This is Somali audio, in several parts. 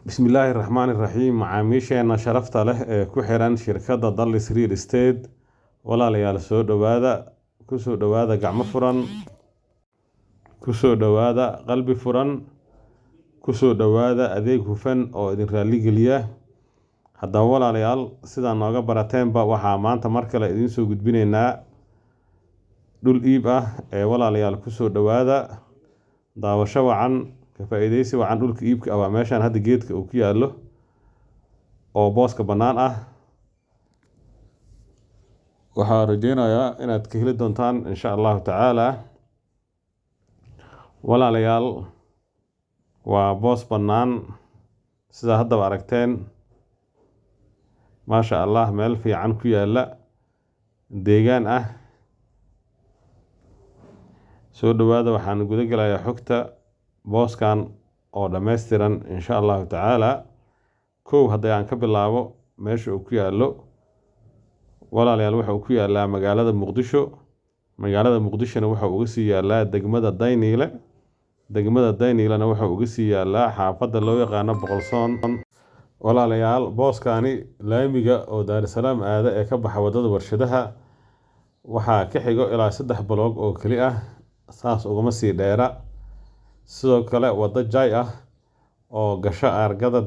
بسم الله الرحمن الرحيم macaamiisheena sharafta leh ee ku xiran shirkadda Dallas Real Estate walaalayaal soo dhawaada ku soo dhawaada gacmo furan ku soo dhawaada qalbi furan ku soo dhawaada adeeg hufan oo idin raali geliya haddaba walaalayaal sida nooga barateenba waxaa maanta mar kale idin soo gudbinaynaa dhul iib ah ee walaalayaal ku soo dhawaada daawasho wacan ka faa'iideysi wacan dhulka iibka ah waa meeshan hadda geedka uu ku yaallo oo booska bannaan ah waxaa rajeynayaa inaad ka heli doontaan insha allahu tacaala walaalayaal waa boos bannaan sida haddaba aragteen maasha allah meel fiican ku yaalla deegaan ah soo dhawaada waxaan guda gelayaa xogta booskan oo dhammaystiran insha allahu tacaala kow haddii aan ka bilaabo meesha uu ku yaallo walaalayaal waxa uu ku yaallaa magaalada muqdishona waxa uu uga sii yaallaa degmada dayniilana waxa uu uga sii yaallaa xaafadda loo yaqaano boqolsoon walaalayaal booskani laamiga oo daarusalaam aada ee ka baxa waddada warshadaha waxaa ka xigo ilaa 3 baloog oo keli ah saas ugama sii dheera sidoo kale waddo jay ah oo gasho argada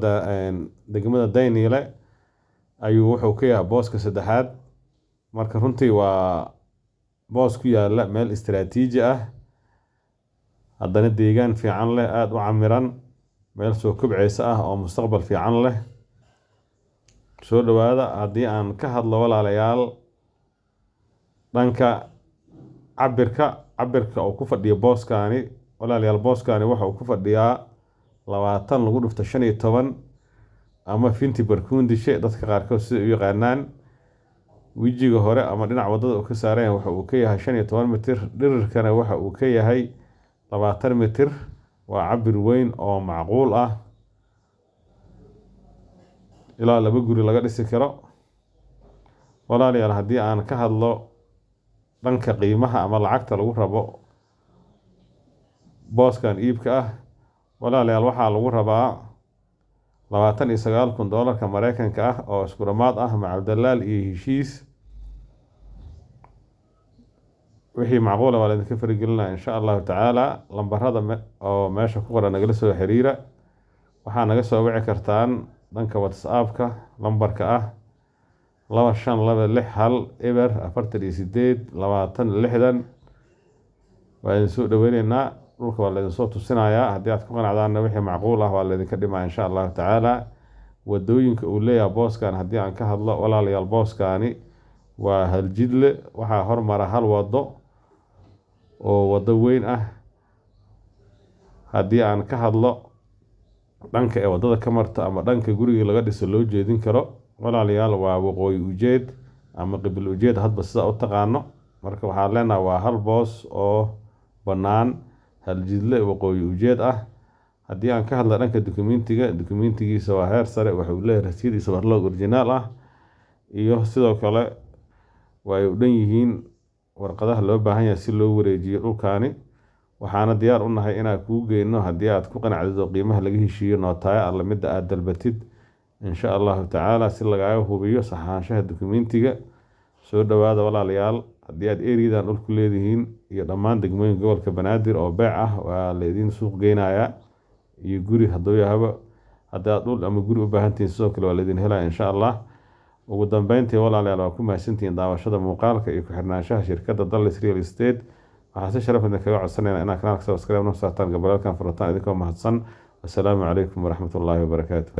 degmada dayniile ayuu wuxuu ka yahay booska saddexaad marka runtii waa boos ku yaalla meel istiraatiiji ah haddana deegaan fiican leh aada u camiran meel soo kobceysa ah oo mustaqbal fiican leh soo dhawaada haddii aan ka hadlo walaalayaal dhanka cabirka uu ku fadhiyo booskani walaalayaal booskani waxa uu ku fadhiyaa 20 lagu dhufto 15 ama finti barkundishe dadka qaarkood sida u yaqaanaan wejiga hore ama dhinac wadada uu ka saaran waxa uu ka yahay 15 mitir dhirirkana waxa uu ka yahay 20 mitir waa cabir weyn oo macquul ah ilaa 2 guri laga dhisi karo walaalayaal haddii aan ka hadlo dhanka qiimaha ama lacagta lagu rabo booskan iibka ah walaalayaal waxaa lagu rabaa $29,000 Mareykanka ah oo isku dhamaad ah macal dalaal iyo heshiis wixii macquul ah waa idinka farigelinaa insha allahu tacaala lambarada oo meesha ku qoran nagala soo xiriira waxaa naga soo wici kartaan dhanka whatsappka lambarka ah 2526 eber 48 20 waa idin soo dhaweyneynaa dhulka waa laydin soo tusinayaa haddii aad ku qanacdaanna wixii macquul ah waa laydinka dhimaa insha allahu tacaala wadooyinka uu leeyahay booskan haddii aan ka hadlo walaalayaal booskani waa haljidle waxaa hormara hal wado oo wado weyn ah haddii aan ka hadlo dhanka ee wadada ka marta ama dhanka guriga laga dhiso loo jeedin karo walaalayaal waa waqooyi ujeed ama qibil ujeed hadba sida u taqaano marka waxaan leenahay waa hal boos oo bannaan haljidle waqooyi ujeed ah haddii aan ka hadla dhanka dukumentigiisa waa heer sare wuxuu leeyahay rasiidkiisa warloog originaal ah iyo sidoo kale way u dhan yihiin warqadaha loo baahan yahay si loo wareejiyo dhulkaani waxaana diyaar u nahay inaan kuu geyno haddii aad ku qanacdo qiimaha laga heshiiyo nootaaya alla midda aad dalbatid insha allahu tacaala si lagaaga hubiyo saxaanshaha dukumentiga soo dhawaada walaalayaal haddii aad eriyadan dhulku leedihiin iyo dhammaan degmooyinka gobolka banaadir oo beec ah waa laydin suuq geynayaa iyo guri hadduu yahaba haddii aad dhul ama guri u baahantihiin sidoo kale waa laydin helaya insha allah ugu dambeyntii walaalayaal waa ku mahadsantihiin daawashada muuqaalka iyo ku xirnaanshaha shirkadda Dallas Real Estate waxaa si sharaf leh kaga codsanaynaa inaad kanaalka subscribe noo saartaan gabalkan furataan idinkoo mahadsan assalaamu calaykum waraxmatullaahi wabarakaatuh